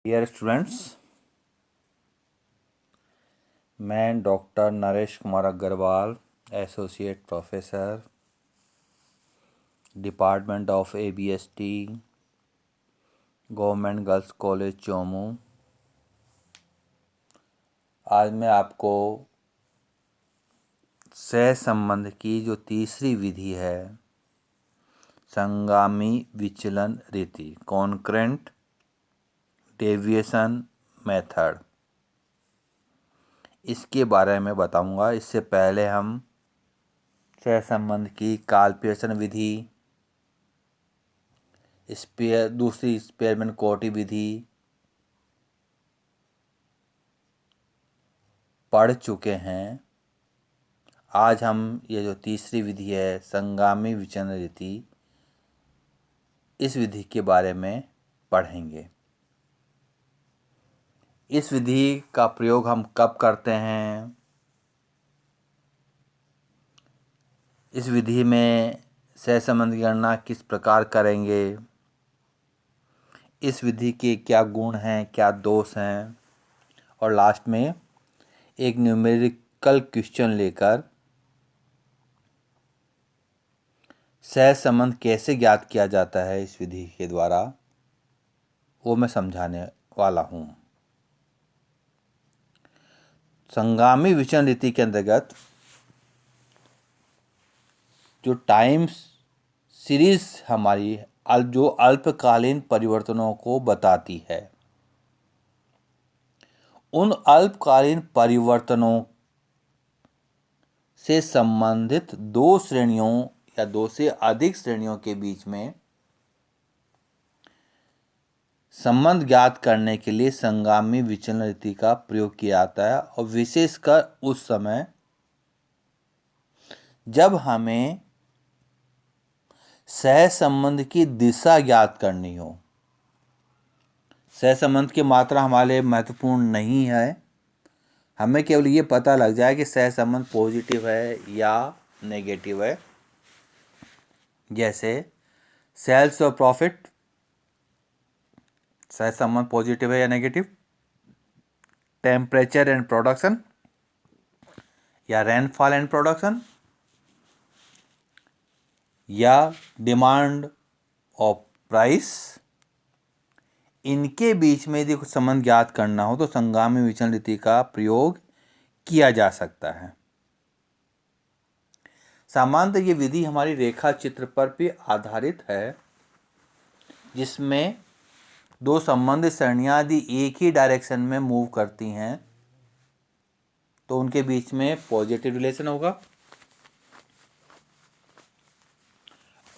Dear students, मैं doctor Naresh Kumar Agrawal, associate professor, department of ABST, government girls college Chomu. आज मैं आपको सह संबंध की जो तीसरी विधि है, संगामी विचलन रीति, कॉन्करेंट डेविएशन मेथड, इसके बारे में बताऊंगा। इससे पहले हम सहसंबंध की काल पियर्सन विधि, दूसरी स्पेयरमैन कोटी विधि पढ़ चुके हैं। आज हम ये जो तीसरी विधि है, संगामी विचलन रीति, इस विधि के बारे में पढ़ेंगे। इस विधि का प्रयोग हम कब करते हैं? इस विधि में सहसंबंध की गणना किस प्रकार करेंगे? इस विधि के क्या गुण हैं, क्या दोष हैं? और लास्ट में एक न्यूमेरिकल क्वेश्चन लेकर सहसंबंध कैसे ज्ञात किया जाता है इस विधि के द्वारा, वो मैं समझाने वाला हूँ। संगामी विचलन रीति के अंतर्गत जो टाइम सीरीज हमारी जो अल्पकालीन परिवर्तनों को बताती है, उन अल्पकालीन परिवर्तनों से संबंधित दो श्रेणियों या दो से अधिक श्रेणियों के बीच में संबंध ज्ञात करने के लिए संगामी विचलन रीति का प्रयोग किया जाता है। और विशेषकर उस समय जब हमें सहसंबंध की दिशा ज्ञात करनी हो। सहसंबंध की मात्रा हमारे लिए महत्वपूर्ण नहीं है, हमें केवल ये पता लग जाए कि सहसंबंध पॉजिटिव है या नेगेटिव है। जैसे सेल्स और प्रॉफिट, सहसंबंध पॉजिटिव है या नेगेटिव। टेम्परेचर एंड प्रोडक्शन या रेनफॉल एंड प्रोडक्शन, या डिमांड और प्राइस, इनके बीच में यदि कुछ संबंध ज्ञात करना हो तो संगामी विचलन रीति का प्रयोग किया जा सकता है। सामान्यतः ये विधि हमारी रेखा चित्र पर भी आधारित है, जिसमें दो संबंधित सरणियां यदि एक ही डायरेक्शन में मूव करती हैं तो उनके बीच में पॉजिटिव रिलेशन होगा,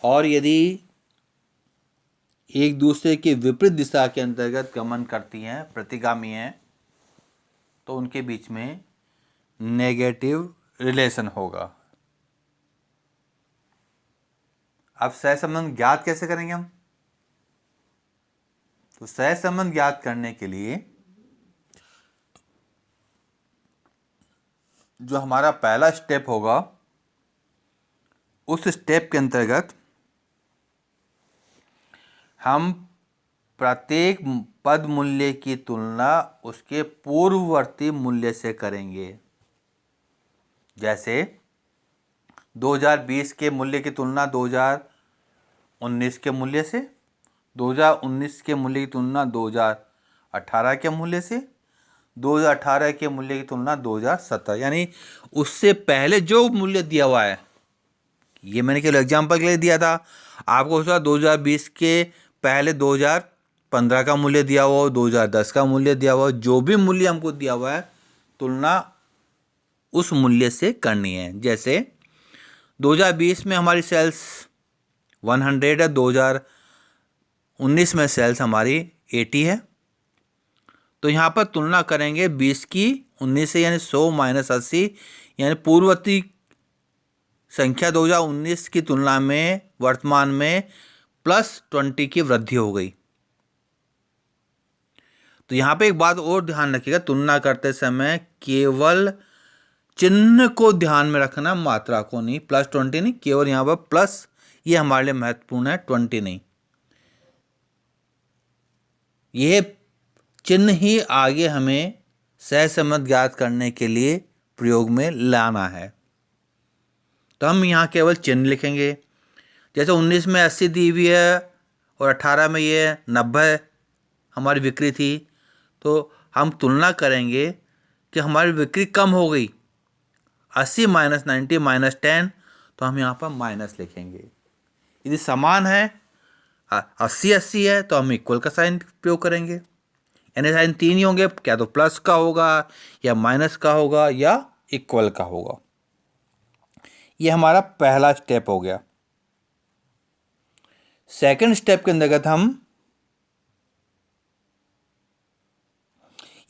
और यदि एक दूसरे के विपरीत दिशा के अंतर्गत गमन करती हैं, प्रतिगामी हैं, तो उनके बीच में नेगेटिव रिलेशन होगा। अब सहसंबंध ज्ञात कैसे करेंगे हम? तो सहसंबंध ज्ञात करने के लिए जो हमारा पहला स्टेप होगा, उस स्टेप के अंतर्गत हम प्रत्येक पद मूल्य की तुलना उसके पूर्ववर्ती मूल्य से करेंगे। जैसे 2020 के मूल्य की तुलना 2019 के मूल्य से, 2019 के मूल्य की तुलना 2018 के मूल्य से, 2018 के मूल्य की तुलना 2017, यानी उससे पहले जो मूल्य दिया हुआ है, ये मैंने केवल एग्जाम्पल के लिए दिया था। आपको उसका 2020 के पहले 2015 का मूल्य दिया हुआ हो, 2010 का मूल्य दिया हुआ हो, जो भी मूल्य हमको दिया हुआ है, तुलना उस मूल्य से करनी है। जैसे 2020 में हमारी सेल्स 100 है, 2019 में सेल्स हमारी 80 है, तो यहाँ पर तुलना करेंगे 20 की 19 से, यानी 100 माइनस 80, यानी पूर्ववर्ती संख्या 2019 की तुलना में वर्तमान में +20 की वृद्धि हो गई। तो यहाँ पे एक बात और ध्यान रखिएगा, तुलना करते समय केवल चिन्ह को ध्यान में रखना, मात्रा को नहीं। +20 नहीं, केवल यहाँ पर प्लस, ये हमारे लिए महत्वपूर्ण है, 20 नहीं। यह चिन्ह ही आगे हमें सहसंबंध ज्ञात करने के लिए प्रयोग में लाना है। तो हम यहाँ केवल चिन्ह लिखेंगे। जैसे 19 में 80 दी हुई है और 18 में ये 90 हमारी बिक्री थी, तो हम तुलना करेंगे कि हमारी बिक्री कम हो गई। 80 माइनस 90 माइनस 10, तो हम यहाँ पर माइनस लिखेंगे। यदि समान है 80 80 है तो हम इक्वल का साइन प्रयोग करेंगे। यानी साइन तीन ही होंगे, क्या तो प्लस का होगा या माइनस का होगा या इक्वल का होगा। ये हमारा पहला स्टेप हो गया। सेकंड स्टेप के अंतर्गत हम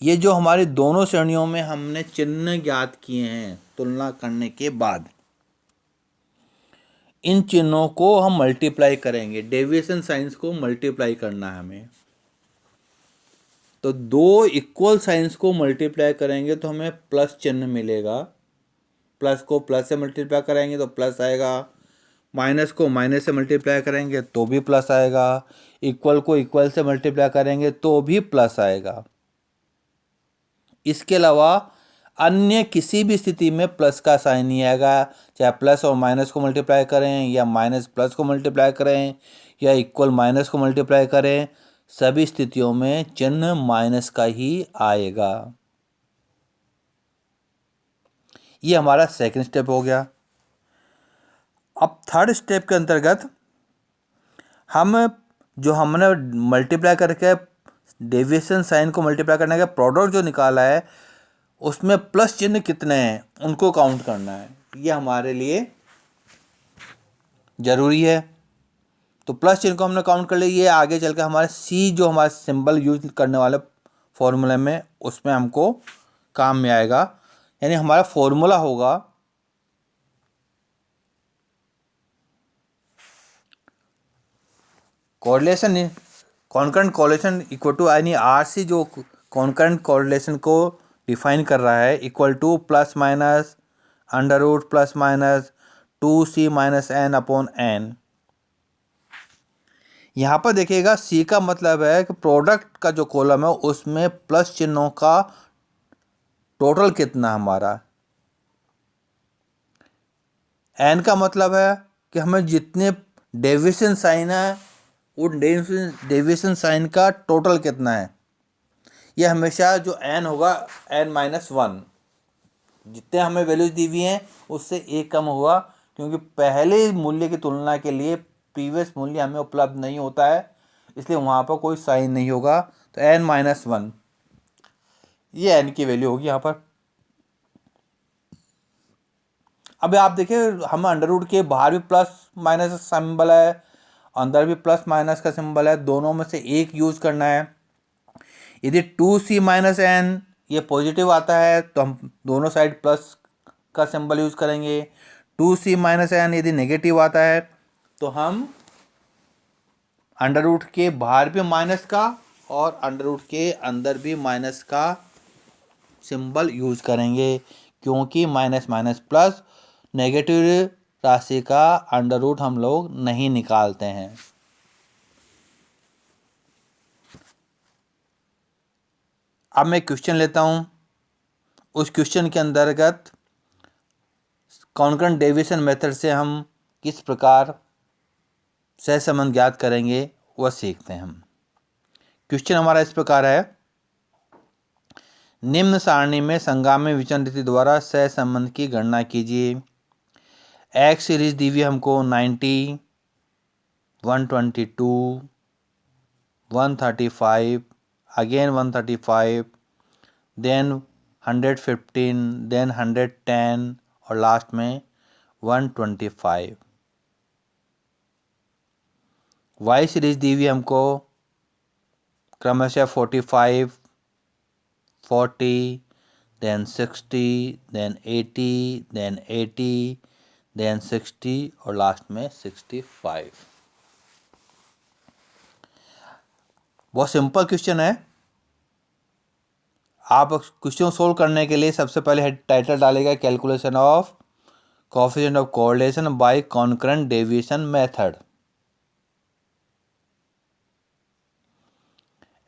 ये जो हमारी दोनों श्रेणियों में हमने चिन्ह ज्ञात किए हैं तुलना करने के बाद, इन चिन्हों को हम मल्टीप्लाई करेंगे। डेविएशन साइंस को मल्टीप्लाई करना है हमें। तो दो इक्वल साइंस को मल्टीप्लाई करेंगे तो हमें प्लस चिन्ह मिलेगा। प्लस को प्लस से मल्टीप्लाई करेंगे तो प्लस आएगा, माइनस को माइनस से मल्टीप्लाई करेंगे तो भी प्लस आएगा, इक्वल को इक्वल से मल्टीप्लाई करेंगे तो भी प्लस आएगा। इसके अलावा अन्य किसी भी स्थिति में प्लस का साइन नहीं आएगा। चाहे प्लस और माइनस को मल्टीप्लाई करें या माइनस प्लस को मल्टीप्लाई करें या इक्वल माइनस को मल्टीप्लाई करें, सभी स्थितियों में चिन्ह माइनस का ही आएगा। ये हमारा सेकंड स्टेप हो गया। अब थर्ड स्टेप के अंतर्गत हम जो हमने मल्टीप्लाई करके डेविएशन साइन को मल्टीप्लाई करने का प्रोडक्ट जो निकाला है उसमें प्लस चिन्ह कितने हैं उनको काउंट करना है। ये हमारे लिए ज़रूरी है। तो प्लस चिन्ह को हमने काउंट कर लिया। ये आगे चल के हमारे सी जो हमारा सिंबल यूज करने वाले फॉर्मूले में उसमें हमको काम में आएगा। यानी हमारा फॉर्मूला होगा correlation, concurrent correlation equal to, यानी आरसी जो कॉन्करेंट कोरिलेशन को डिफाइन कर रहा है, equal to plus minus under root plus minus 2c minus N upon N. यहाँ पर देखिएगा सी का मतलब है कि प्रोडक्ट का जो कॉलम है उसमें प्लस चिन्हों का टोटल कितना हमारा। एन का मतलब है कि हमें जितने डेविएशन साइन है उन डेविएशन साइन का टोटल कितना है। ये हमेशा जो एन होगा एन माइनस 1, जितने हमें वैल्यूज दी हुई हैं उससे एक कम होगा, क्योंकि पहले मूल्य की तुलना के लिए प्रीवियस मूल्य हमें उपलब्ध नहीं होता है, इसलिए वहाँ पर कोई साइन नहीं होगा। तो एन माइनस 1 ये एन की वैल्यू होगी यहाँ पर। अब आप देखिए हम अंडर रूट के बाहर भी प्लस माइनस का सिंबल है, अंदर भी प्लस माइनस का सिंबल है, दोनों में से एक यूज करना है। यदि 2c माइनस एन ये पॉजिटिव आता है तो हम दोनों साइड प्लस का सिंबल यूज करेंगे। 2c माइनस एन यदि नेगेटिव आता है तो हम अंडर रूट के बाहर भी माइनस का और अंडर रूट के अंदर भी माइनस का सिंबल यूज करेंगे, क्योंकि माइनस माइनस प्लस, नेगेटिव राशि का अंडर रूट हम लोग नहीं निकालते हैं। अब मैं क्वेश्चन लेता हूँ। उस क्वेश्चन के अंतर्गत कॉन्करेंट डेविएशन मेथड से हम किस प्रकार सहसंबंध ज्ञात करेंगे वह सीखते हैं हम। क्वेश्चन हमारा इस प्रकार है, निम्न सारणी में संगामी विचरण रीति द्वारा सहसंबंध की गणना कीजिए। एक्स सीरीज दी हुई हमको 90, 122, 135, अगेन 135, देन 115, देन 110 और लास्ट में 125। वाई सीरीज दी हुई हमको क्रमशः 45, 40, then 60, then 80, then 80, then 60 और लास्ट में 65। बहुत सिंपल क्वेश्चन है। आप क्वेश्चन सोल्व करने के लिए सबसे पहले टाइटल डालेगा calculation of coefficient of correlation by concurrent deviation method.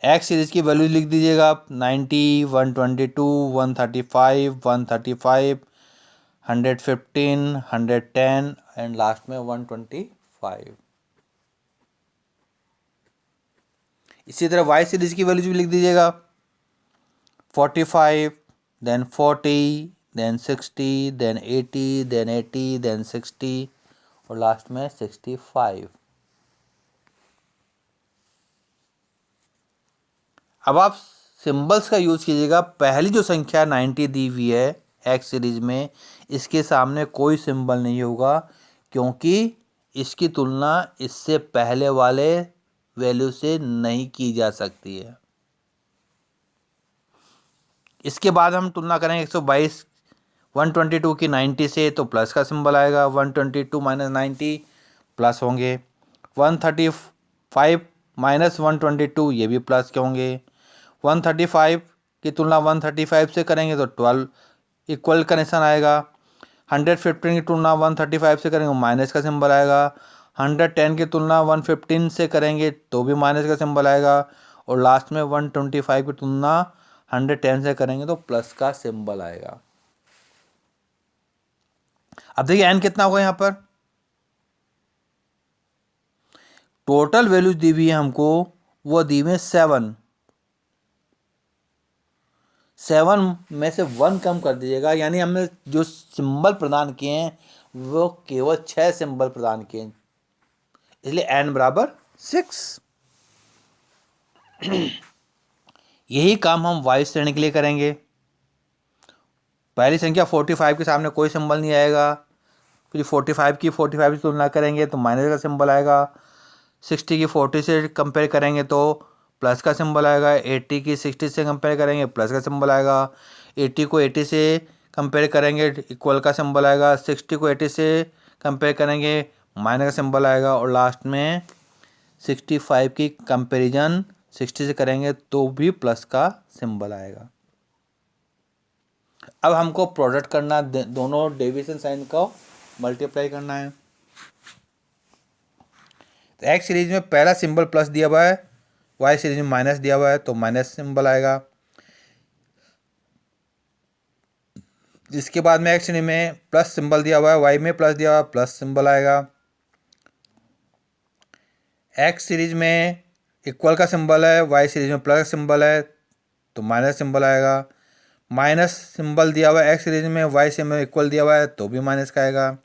X series की वैल्यूज लिख दीजिएगा आप 90, 122, 135, 135, 115, 110 एंड लास्ट में 125। इसी तरह वाई सीरीज़ की वैल्यूज भी लिख दीजिएगा 45, then 40, then 60, then 80, then 80, then 60 और लास्ट में 65। अब आप सिंबल्स का यूज़ कीजिएगा। पहली जो संख्या 90 दी हुई है एक्स सीरीज में, इसके सामने कोई सिंबल नहीं होगा क्योंकि इसकी तुलना इससे पहले वाले वैल्यू से नहीं की जा सकती है। इसके बाद हम तुलना करेंगे 122 122 की 90 से, तो प्लस का सिंबल आएगा। 122 माइनस 90 प्लस होंगे। 135 माइनस 122 ये भी प्लस के होंगे। 135 की तुलना 135 से करेंगे तो 12 इक्वल का निशान आएगा। 115 की तुलना 135 से करेंगे माइनस का सिंबल आएगा। 110 की तुलना 115 से करेंगे तो भी माइनस का सिंबल आएगा। और लास्ट में 125 की तुलना 110 से करेंगे तो प्लस का सिंबल आएगा। अब देखिए एन कितना होगा यहाँ पर। टोटल वैल्यूज दी हुई है हमको, वो दी हुई है 7 में से 1 कम कर दीजिएगा, यानी हमने जो सिंबल प्रदान किए हैं वो केवल 6 सिंबल प्रदान किए हैं, इसलिए n बराबर 6। यही काम हम वाई श्रेणी के लिए करेंगे। पहली संख्या 45 के सामने कोई सिंबल नहीं आएगा, फिर 45 की तुलना करेंगे तो माइनस का सिंबल आएगा। 60 की 40 से कंपेयर करेंगे तो प्लस का सिंबल आएगा। 80 की 60 से कंपेयर करेंगे प्लस का सिंबल आएगा। 80 को 80 से कंपेयर करेंगे इक्वल का सिंबल आएगा। 60 को 80 से कंपेयर करेंगे माइनस का सिंबल आएगा। और लास्ट में 65 की कंपेरिजन 60 से करेंगे तो भी प्लस का सिंबल आएगा। अब हमको प्रोडक्ट करना, दोनों डिवीजन साइन को मल्टीप्लाई करना है। तो एक्स सीरीज में पहला सिंबल प्लस दिया हुआ है, वाई सीरीज में माइनस दिया हुआ है तो माइनस सिंबल आएगा। इसके बाद में एक्स सीरीज में प्लस सिंबल दिया हुआ है, वाई में प्लस दिया हुआ है प्लस सिंबल आएगा। एक्स सीरीज में इक्वल का सिंबल है, वाई सीरीज में प्लस सिंबल है तो माइनस सिंबल आएगा। माइनस सिंबल दिया हुआ है एक्स सीरीज में, वाई सीरीज में इक्वल दिया हुआ है तो भी माइनस का आएगा।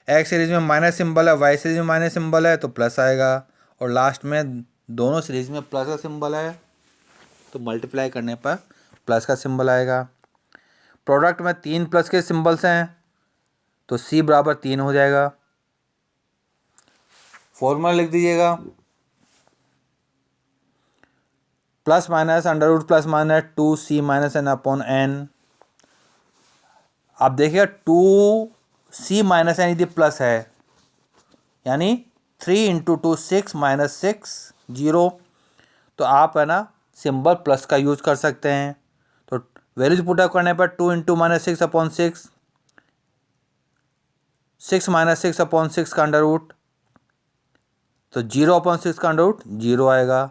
एक्स सीरीज में माइनस सिंबल है, वाई सीरीज में माइनस सिंबल है तो प्लस आएगा। और लास्ट में दोनों सीरीज में प्लस का सिंबल है तो मल्टीप्लाई करने पर प्लस का सिंबल आएगा। प्रोडक्ट में 3 प्लस के सिंबल्स हैं तो सी बराबर 3 हो जाएगा। फॉर्मूला लिख दीजिएगा plus minus under root plus minus 2c minus N upon N. आप देखिएगा 2c माइनस एन यदि प्लस है यानी 3 इंटू 2 6 माइनस 6 0, तो आप है ना सिंबल प्लस का यूज कर सकते हैं। तो वैल्यूज पुट अप करने पर 2 into minus 6 upon 6, 6 minus 6 upon 6 का अंडर रूट, तो 0 अपॉन 6 का अंडर रूट 0 आएगा।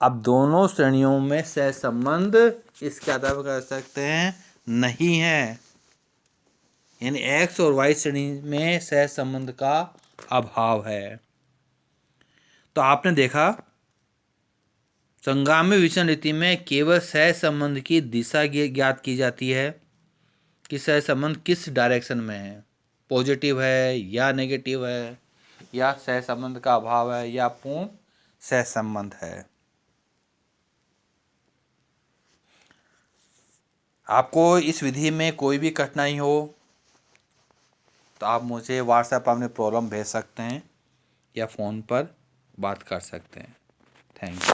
अब दोनों श्रेणियों में सहसंबंध इसके आधार पर कर सकते हैं नहीं है, यानी एक्स और वाई श्रेणी में सहसंबंध का अभाव है। तो आपने देखा संगाम्य विचलन रीति में केवल सहसंबंध की दिशा ज्ञात की जाती है कि सहसंबंध किस डायरेक्शन में है, पॉजिटिव है या नेगेटिव है, या सहसंबंध का अभाव है या पूर्ण सहसंबंध है। आपको इस विधि में कोई भी कठिनाई हो तो आप मुझे व्हाट्सएप पर अपने प्रॉब्लम भेज सकते हैं या फ़ोन पर बात कर सकते हैं। Thank you.